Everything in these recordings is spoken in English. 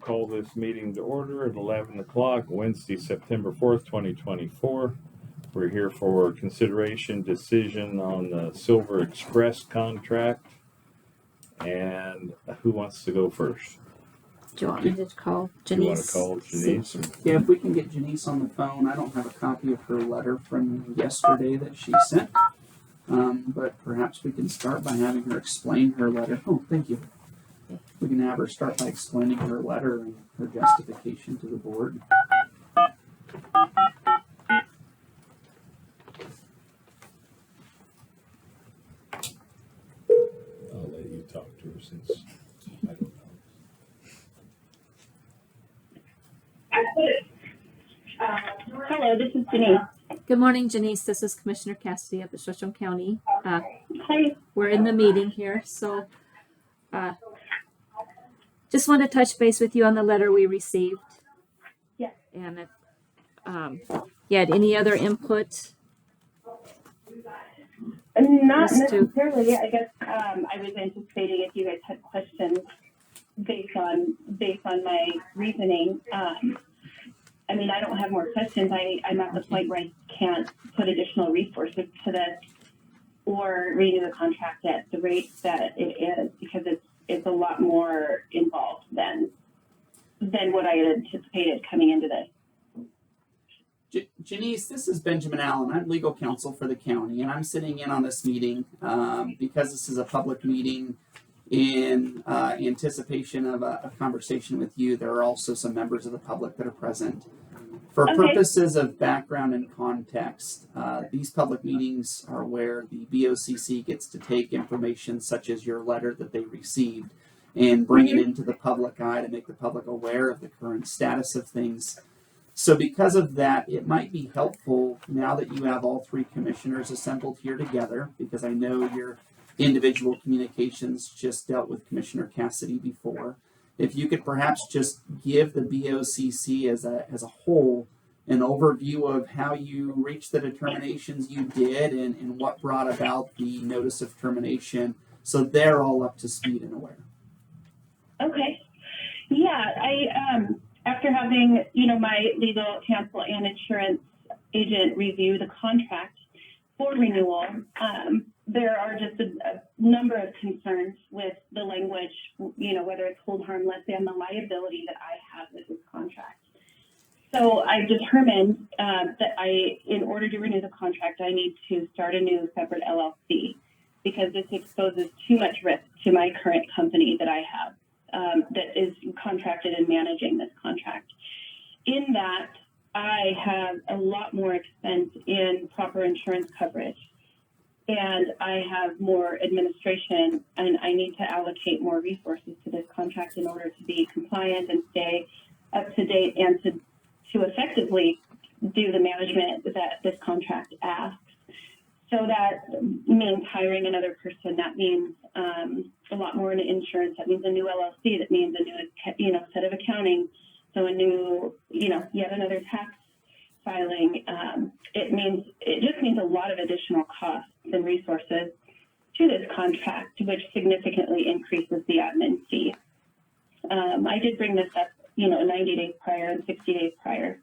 call this meeting to order at 11 o'clock, Wednesday, September 4th, 2024. We're here for consideration decision on the Silver Express contract. And who wants to go first? Do you want me to call Janice? You want to call Janice? Yeah, if we can get Janice on the phone. I don't have a copy of her letter from yesterday that she sent. But perhaps we can start by having her explain her letter. Oh, thank you. We can have her start by explaining her letter and her justification to the board. I'll let you talk to her since I don't know. Hello, this is Janice. Good morning, Janice. This is Commissioner Cassidy up at Shoshone County. Hi. We're in the meeting here, so just want to touch base with you on the letter we received. Yes. And if you had any other input? Not Just to- necessarily. I guess I was anticipating if you guys had questions based on my reasoning. I mean, I don't have more questions. I'm at the point where I can't put additional resources to this or renew the contract at the rate that it is because it's a lot more involved than what I had anticipated coming into this. Janice, this is Benjamin Allen. I'm legal counsel for the county, and I'm sitting in on this meeting because this is a public meeting in anticipation of a conversation with you. There are also some members of the public that are present. For purposes of background and context, these public meetings are where the BOCC gets to take information such as your letter that they received and bring it into the public eye to make the public aware of the current status of things. So because of that, it might be helpful now that you have all three commissioners assembled here together, because I know your individual communications just dealt with Commissioner Cassidy before. If you could perhaps just give the BOCC as a whole an overview of how you reached the determinations you did and what brought about the notice of termination, so they're all up to speed and aware. Okay. Yeah, I after having my legal counsel and insurance agent review the contract for renewal, there are just a number of concerns with the language, whether it's hold harmless and the liability that I have with this contract. So I determined that in order to renew the contract, I need to start a new separate LLC because this exposes too much risk to my current company that I have that is contracted and managing this contract. In that, I have a lot more expense in proper insurance coverage. And I have more administration, and I need to allocate more resources to this contract in order to be compliant and stay up to date and to effectively do the management that this contract asks. So that means hiring another person. That means a lot more in insurance. That means a new LLC. That means a new, set of accounting. So a new, yet another tax filing. It just means a lot of additional costs and resources to this contract, which significantly increases the admin fee. I did bring this up, 90 days prior and 60 days prior.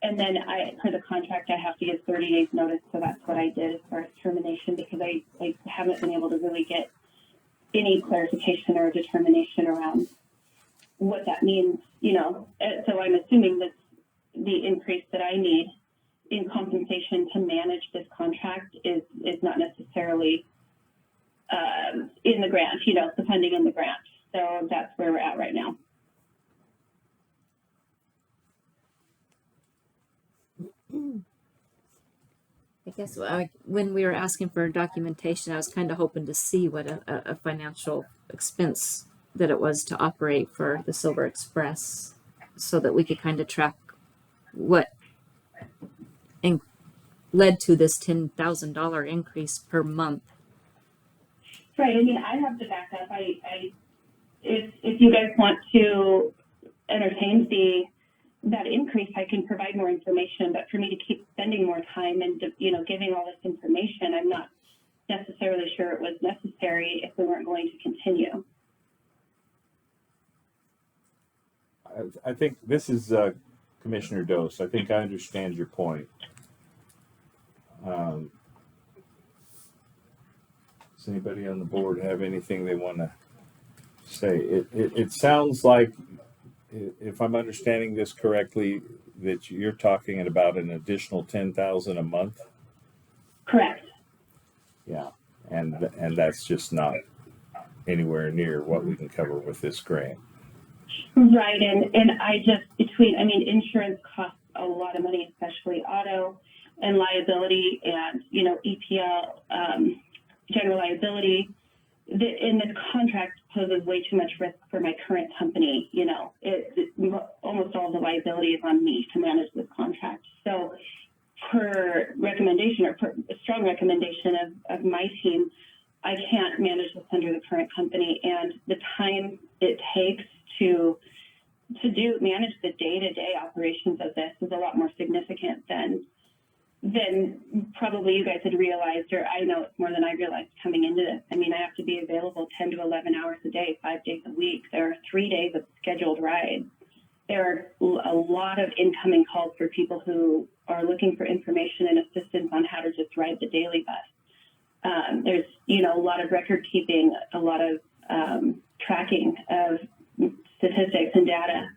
And then per the contract, I have to give 30 days notice. So that's what I did as far as termination, because I haven't been able to really get any clarification or determination around what that means, So I'm assuming that the increase that I need in compensation to manage this contract is not necessarily in the grant, the funding in the grant. So that's where we're at right now. I guess when we were asking for documentation, I was kind of hoping to see what a financial expense that it was to operate for the Silver Express so that we could kind of track what led to this $10,000 increase per month. Right. I mean, I have to back up. If you guys want to entertain that increase, I can provide more information. But for me to keep spending more time and giving all this information, I'm not necessarily sure it was necessary if we weren't going to continue. I think this is Commissioner Dose. I think I understand your point. Does anybody on the board have anything they want to say? It sounds like, if I'm understanding this correctly, that you're talking about an additional 10,000 a month. Correct. Yeah, and that's just not anywhere near what we can cover with this grant. Right, and I just insurance costs a lot of money, especially auto and liability, and EPL, general liability. And this contract poses way too much risk for my current company. Almost all the liability is on me to manage this contract. So, per recommendation or per a strong recommendation of my team, I can't manage this under the current company, and the time it takes to manage the day-to-day operations of this is a lot more significant than probably you guys had realized, or I know it's more than I realized coming into this. I mean, I have to be available 10 to 11 hours a day, 5 days a week. There are 3 days of scheduled rides. There are a lot of incoming calls for people who are looking for information and assistance on how to just ride the daily bus. There's, a lot of record keeping, a lot of tracking of statistics and data.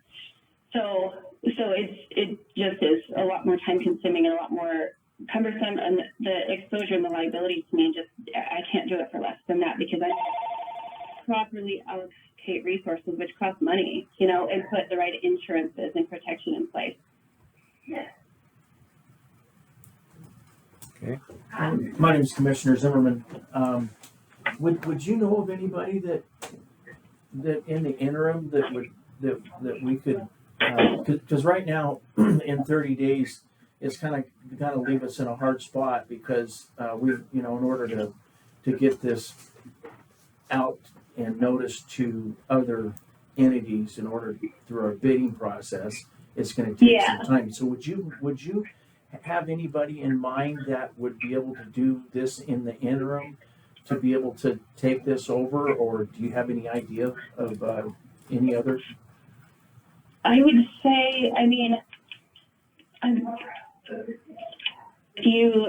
So it just is a lot more time consuming and a lot more cumbersome, and the exposure and the liability to me, I can't do it for less than that, because I properly allocate resources, which cost money, and put the right insurances and protection in place. Okay. My name is Commissioner Zimmerman. Would you know of anybody that in the interim that we could, because right now in 30 days it's kind of leave us in a hard spot, because we in order to get this out and noticed to other entities through our bidding process, it's going to take some time. So would you have anybody in mind that would be able to do this in the interim, to be able to take this over, or do you have any idea of any others? I would say, you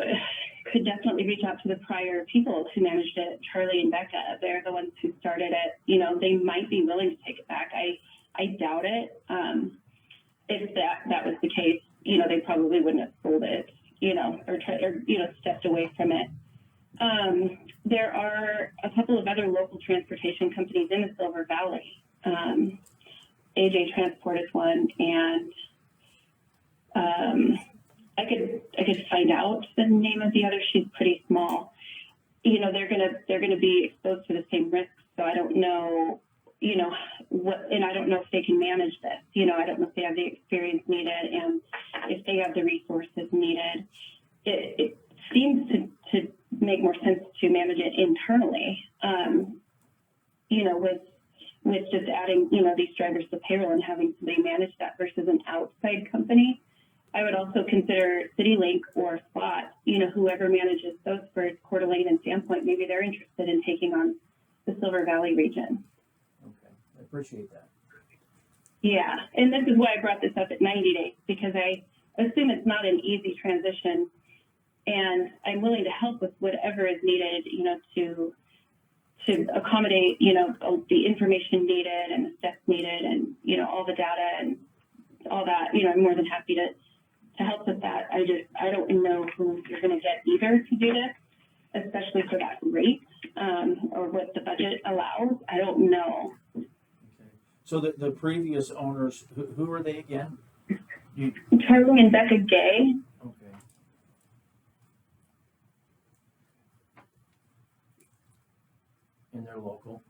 could definitely reach out to the prior people who managed it, Charlie and Becca. They're the ones who started it. They might be willing to take it back. I doubt it. If that was the case, they probably wouldn't have sold it, or stepped away from it. There are a couple of other local transportation companies in the Silver Valley. AJ Transport is one, and I could find out the name of the other. She's pretty small. They're gonna be exposed to the same risks. So I don't know, what, and I don't know if they can manage this. I don't know if they have the experience needed and if they have the resources needed. It seems to make more sense to manage it internally. With just adding, these drivers to payroll and having somebody manage that versus an outside company. I would also consider CityLink or Spot, whoever manages those for Coeur d'Alene and Sandpoint, maybe they're interested in taking on the Silver Valley region. Okay, I appreciate that. Yeah, and this is why I brought this up at 90 days, because I assume it's not an easy transition, and I'm willing to help with whatever is needed, to accommodate, the information needed and the steps needed and, all the data and all that. I'm more than happy to help with that. I don't know who you're going to get either to do this, especially for that rate, or what the budget allows. I don't know. Okay. So the previous owners, who are they again? Charlie and Becca Gay. Okay. And they're local.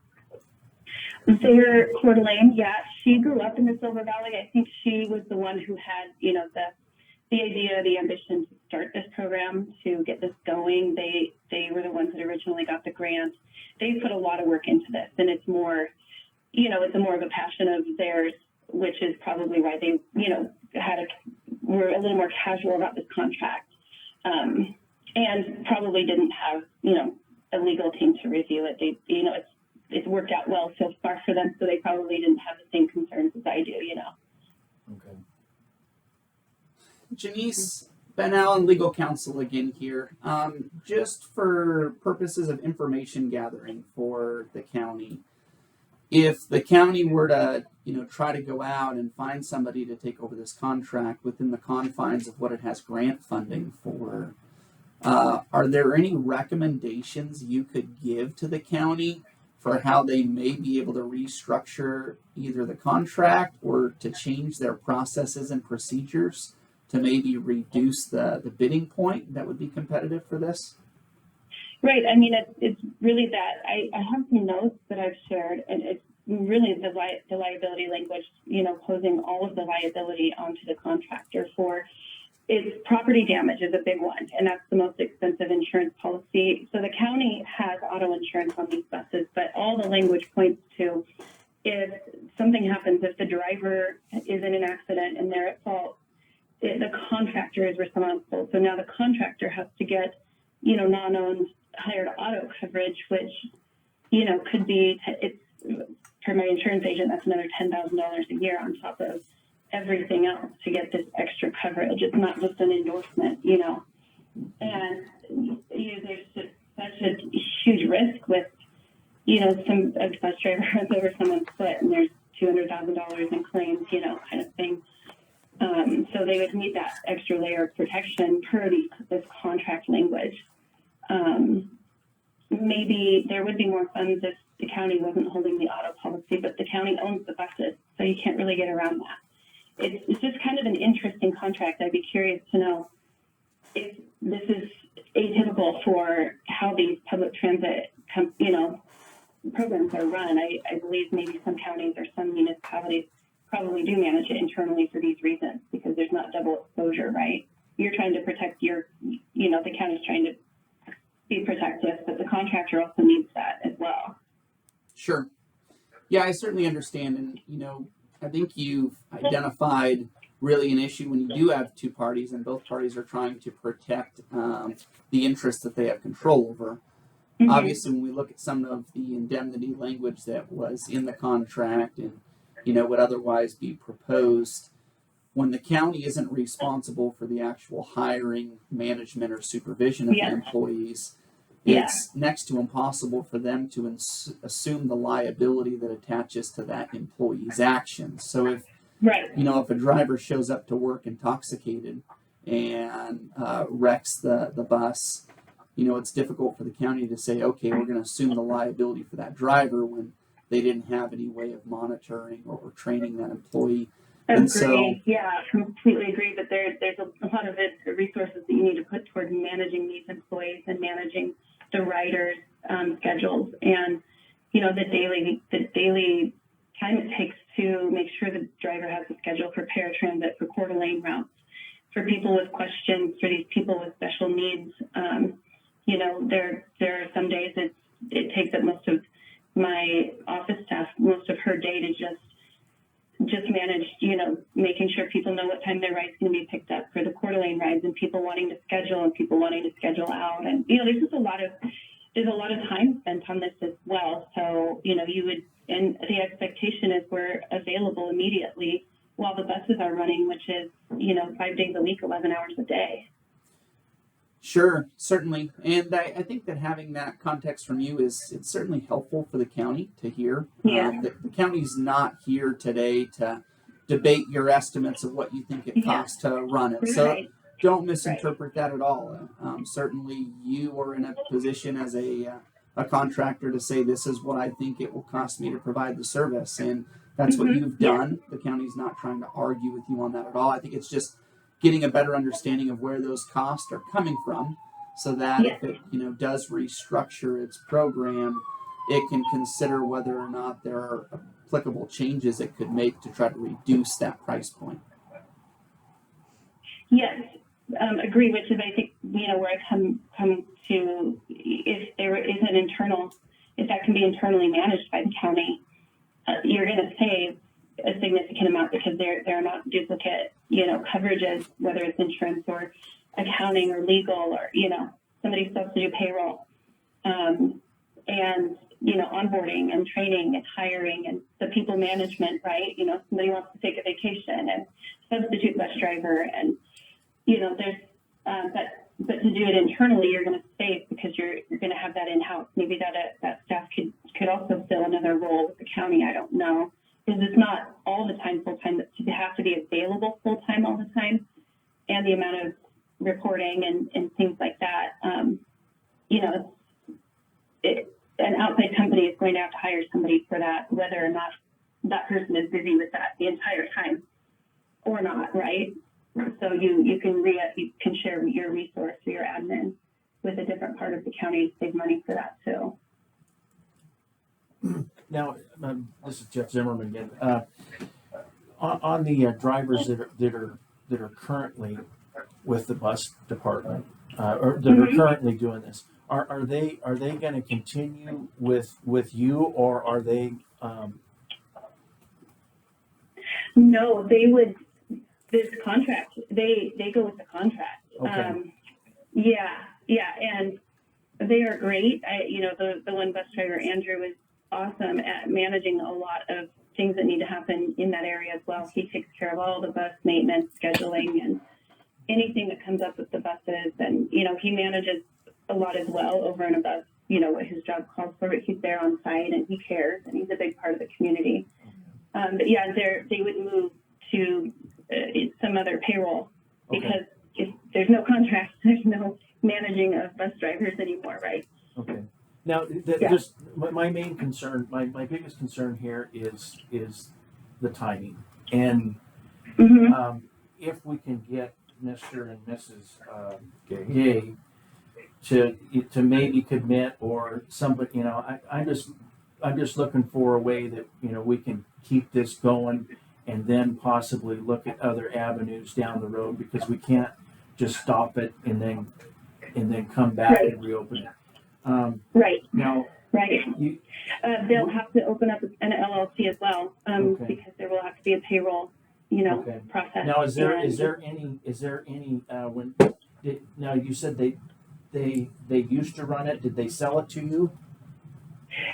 They're Coeur d'Alene, yeah. She grew up in the Silver Valley. I think she was the one who had, the idea, the ambition to start this program, to get this going. They were the ones that originally got the grant. They put a lot of work into this, and it's more, it's more of a passion of theirs, which is probably why they, were a little more casual about this contract, and probably didn't have, a legal team to review it. It's worked out well so far for them, so they probably didn't have the same concerns as I do, Janice Ben Allen, legal counsel again here. Just for purposes of information gathering for the county, if the county were to, try to go out and find somebody to take over this contract within the confines of what it has grant funding for, are there any recommendations you could give to the county for how they may be able to restructure either the contract or to change their processes and procedures to maybe reduce the bidding point that would be competitive for this? Right. I mean, it's really that. I have some notes that I've shared, and it's really the liability language, posing all of the liability onto the contractor for its property damage is a big one, and that's the most expensive insurance policy. So the county has auto insurance on these buses, but all the language points to if something happens, if the driver is in an accident and they're at fault, the contractor is responsible. So now the contractor has to get, non-owned hired auto coverage, which, could be, it's for my insurance agent, that's another $10,000 a year on top of everything else to get this extra coverage. It's not just an endorsement, and there's just such a huge risk with, a bus driver runs over someone's foot and there's $200,000 in claims, kind of thing. So they would need that extra layer of protection per this contract language. Maybe there would be more funds if the county wasn't holding the auto policy, but the county owns the buses, so you can't really get around that. It's just kind of an interesting contract. I'd be curious to know if this is atypical for how these public transit, programs are run. I believe maybe some counties or some municipalities probably do manage it internally for these reasons because there's not double exposure, right? You're trying to protect the county's trying to be protective, but the contractor also needs that as well. Sure. Yeah, I certainly understand. And, I think you've identified really an issue when you do have two parties and both parties are trying to protect the interests that they have control over. Mm-hmm. Obviously, when we look at some of the indemnity language that was in the contract and, would otherwise be proposed, when the county isn't responsible for the actual hiring, management, or supervision of the employees, it's next to impossible for them to assume the liability that attaches to that employee's actions. So if if a driver shows up to work intoxicated and wrecks the bus, it's difficult for the county to say, okay, we're going to assume the liability for that driver when they didn't have any way of monitoring or training that employee. And so, completely agree. But there's a lot of resources that you need to put towards managing these employees and managing the riders' schedules and the daily time it takes to make sure the driver has a schedule for paratransit, for Coeur d'Alene routes, for people with questions, for these people with special needs. There are some days it takes up most of my office staff most of her day to just manage, making sure people know what time their ride's going to be picked up for the Coeur d'Alene rides and people wanting to schedule and people wanting to schedule out. And, there's just a lot of time spent on this as well. So, and the expectation is we're available immediately while the buses are running, which is, 5 days a week, 11 hours a day. Sure, certainly. And I think that having that context from you it's certainly helpful for the county to hear. Yeah. The county's not here today to debate your estimates of what you think it costs to run it. So don't misinterpret that at all. Certainly you are in a position as a contractor to say this is what I think it will cost me to provide the service. And that's what you've done. The county's not trying to argue with you on that at all. I think it's just getting a better understanding of where those costs are coming from so that if it does restructure its program, it can consider whether or not there are applicable changes it could make to try to reduce that price point. Yes, agree, which is I think where I come to, if there is if that can be internally managed by the county, you're going to save a significant amount because there are not duplicate, coverages, whether it's insurance or accounting or legal or, somebody supposed to do payroll, and, onboarding and training and hiring and the people management, right? Somebody wants to take a vacation and substitute bus driver and there's, but to do it internally, you're going to save because you're going to have that in-house. Maybe that staff could also fill another role with the county. I don't know, because it's not all the time full-time, but to have to be available full-time all the time, and the amount of reporting and things like that, an outside company is going to have to hire somebody for that, whether or not that person is busy with that the entire time or not, right? So you can share your resource or your admin with a different part of the county to save money for that too. Now, this is Jeff Zimmerman again. On the drivers that are currently with the bus department, or that are currently doing this, are they going to continue with you, or are they? No, they would. This contract, they go with the contract. Okay. Yeah, and they are great. The one bus driver, Andrew, is awesome at managing a lot of things that need to happen in that area as well. He takes care of all the bus maintenance, scheduling, and anything that comes up with the buses. And, he manages a lot as well over and above, what his job calls for, but he's there on site and he cares and he's a big part of the community. But yeah, they would move to some other payroll because if there's no contract, there's no managing of bus drivers anymore, right? Okay. Now, just my main concern, my biggest concern here is the timing, and if we can get Mr. and Mrs. Gay to maybe commit, or somebody, I'm just looking for a way that we can keep this going, and then possibly look at other avenues down the road, because we can't just stop it and then come back and reopen it. Right. Now, right. They'll have to open up an LLC as well, because there will have to be a payroll, process. Now, is there any now you said they used to run it. Did they sell it to you?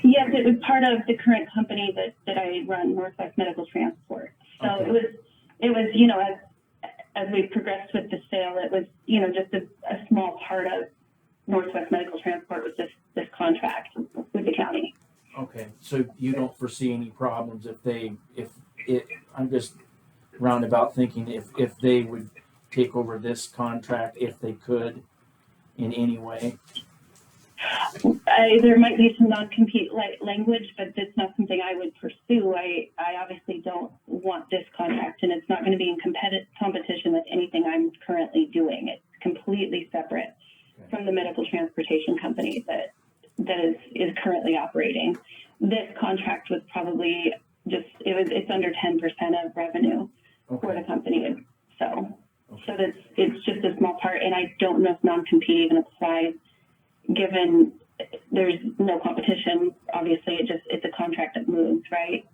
Yes, it was part of the current company that I run, Northwest Medical Transport. So it was, as we progressed with the sale, it was, just a small part of Northwest Medical Transport with this contract with the county. Okay, so you don't foresee any problems I'm just roundabout thinking if they would take over this contract, if they could in any way? There might be some non-compete language, but that's not something I would pursue. I obviously don't want this contract, and it's not going to be in competition with anything I'm currently doing. It's completely separate from the medical transportation company that is currently operating. This contract was probably it's under 10% of revenue for the company. So it's just a small part, and I don't know if non-compete even applies, given there's no competition. Obviously, it's a contract that moves, right?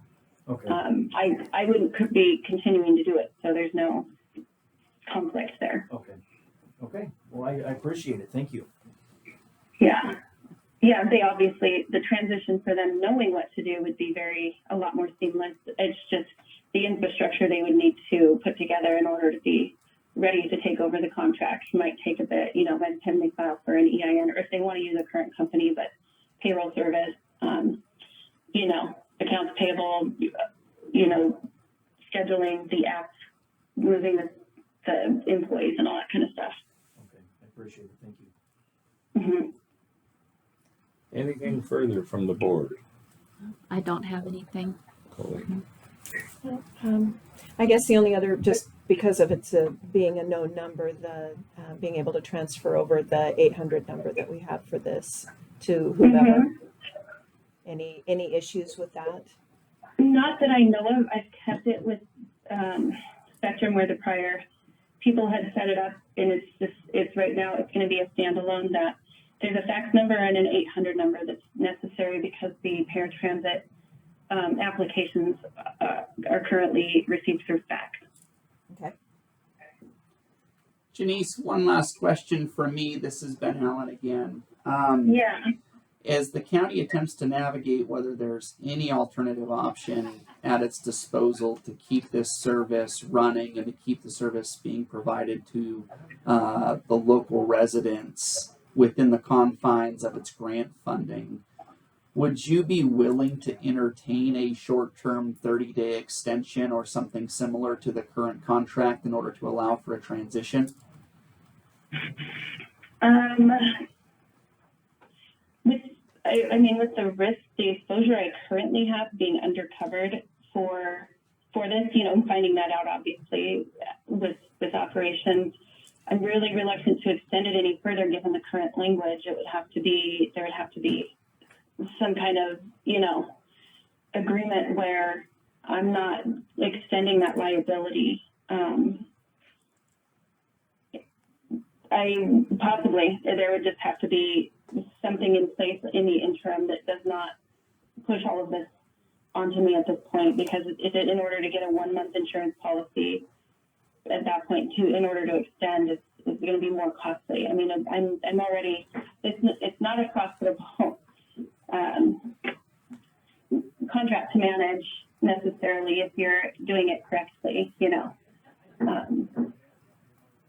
Okay. I wouldn't be continuing to do it, so there's no conflict there. Okay. Well, I appreciate it. Thank you. Yeah. They obviously, the transition for them knowing what to do would be a lot more seamless. It's just the infrastructure they would need to put together in order to be ready to take over the contract might take a bit, by the time they file for an EIN, or if they want to use a current company, but payroll service, accounts payable, scheduling the apps, moving the employees and all that kind of stuff. Okay, I appreciate it. Thank you. Mm-hmm. Anything further from the board? I don't have anything. Colleen? I guess the only other, just because of its being a known number, the being able to transfer over the 800 number that we have for this to whomever. Any issues with that? Not that I know of. I've kept it with Spectrum, where the prior people had set it up, and it's right now it's going to be a standalone. That there's a fax number and an 800 number that's necessary because the paratransit applications are currently received through fax. Okay. Janice, one last question from me. This is Ben Allen again. Yeah. As the county attempts to navigate whether there's any alternative option at its disposal to keep this service running and to keep the service being provided to the local residents within the confines of its grant funding. Would you be willing to entertain a short-term 30-day extension or something similar to the current contract in order to allow for a transition? With the risk, the exposure I currently have being undercovered for this, and finding that out obviously with operations, I'm really reluctant to extend it any further given the current language. There would have to be some kind of, agreement where I'm not extending that liability. There would just have to be something in place in the interim that does not push all of this onto me at this point, because in order to get a 1 month insurance policy at that point in order to extend, it's going to be more costly. I mean, I'm already, it's not a profitable contract to manage necessarily if you're doing it correctly,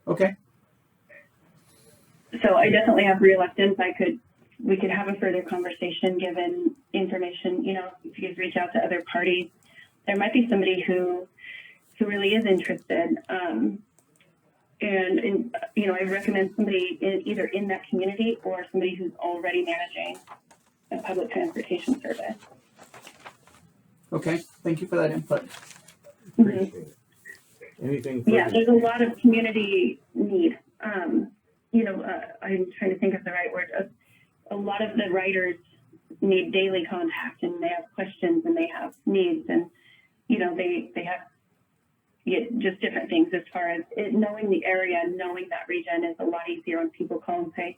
Okay. So I definitely have reluctance. We could have a further conversation given information, if you could reach out to other parties. There might be somebody who really is interested. And I recommend somebody either in that community or somebody who's already managing a public transportation service. Okay. Thank you for that input. Appreciate it. Anything further? Yeah, there's a lot of community need. I'm trying to think of the right word. A lot of the riders need daily contact, and they have questions and they have needs, and they have just different things as far as knowing the area, knowing that region is a lot easier when people call and say,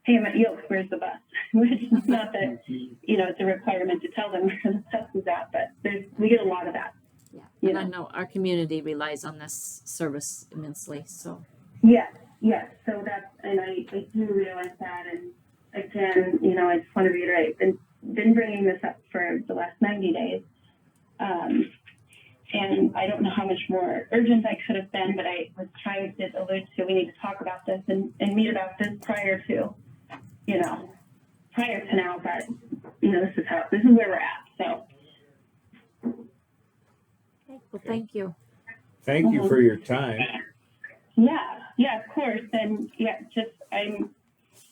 "Hey, I'm at Yelp, where's the bus?" Which is not that it's a requirement to tell them where the bus is at, but we get a lot of that. Yeah, and I know our community relies on this service immensely, so. Yes. So and I do realize that. And again, I just want to reiterate, been bringing this up for the last 90 days. And I don't know how much more urgent I could have been, but I was trying to allude to, we need to talk about this and meet about this prior to now, but this is where we're at. So. Okay, well, thank you. Thank you for your time. Yeah, of course. And I'm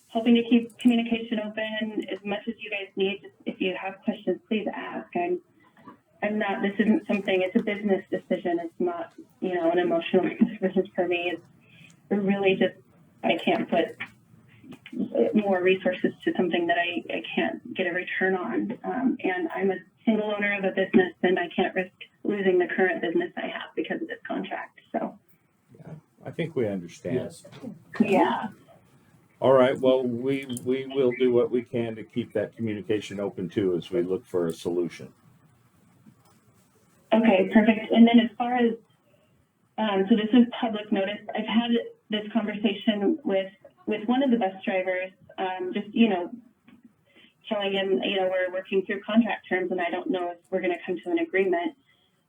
hoping to keep communication open as much as you guys need. Just if you have questions, please ask. I'm not, this isn't something, it's a business decision. It's not, an emotional decision for me. It's really just, I can't put more resources to something that I can't get a return on. And I'm a single owner of a business, and I can't risk losing the current business I have because of this contract. So. I think we understand. Yes. Yeah. All right. Well, we will do what we can to keep that communication open too as we look for a solution. Okay, perfect. And then as far as, so this is public notice. I've had this conversation with one of the bus drivers, just, telling him, we're working through contract terms and I don't know if we're going to come to an agreement.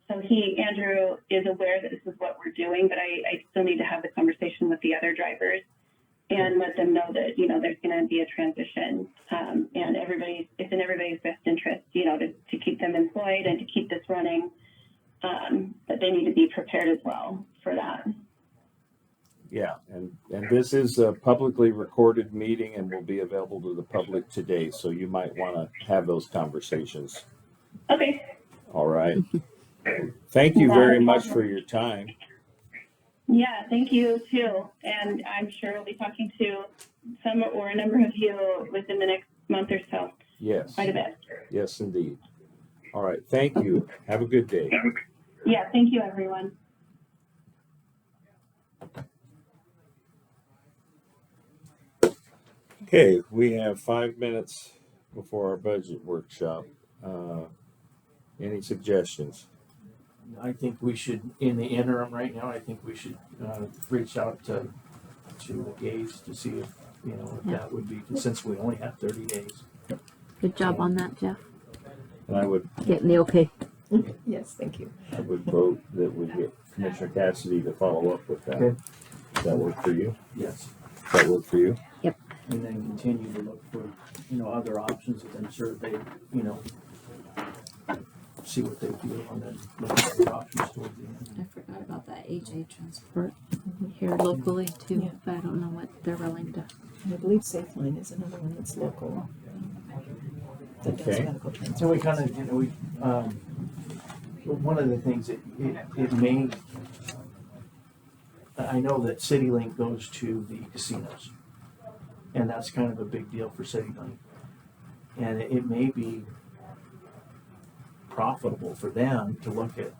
So Andrew is aware that this is what we're doing, but I still need to have the conversation with the other drivers and let them know that, there's going to be a transition, and it's in everybody's best interest, to keep them employed and to keep this running. But they need to be prepared as well for that. Yeah, and this is a publicly recorded meeting and will be available to the public today, so you might want to have those conversations. Okay. All right. Thank you very much for your time. Yeah, thank you too. And I'm sure we'll be talking to some or a number of you within the next month or so. Yes. Quite a bit. Yes, indeed. All right. Thank you. Have a good day. Yeah, thank you, everyone. Okay, we have 5 minutes before our budget workshop. Any suggestions? I think we should, in the interim right now, reach out to the Gays to see if, if that would be, since we only have 30 days. Good job on that, Jeff. And I would Getting the okay. Yes, thank you. I would vote that we get Commissioner Cassidy to follow up with that. Okay. Does that work for you? Yes. Does that work for you? And then continue to look for, other options and then survey, see what they feel and then look at other options towards the end. I forgot about that AJ Transport here locally too, Yeah. but I don't know what they're willing to. And I believe SafeLine is another one that's local. That does Okay. medical transport. So we kind of, one of the things it may, I know that CityLink goes to the casinos. And that's kind of a big deal for CityLink. And it may be profitable for them to look at,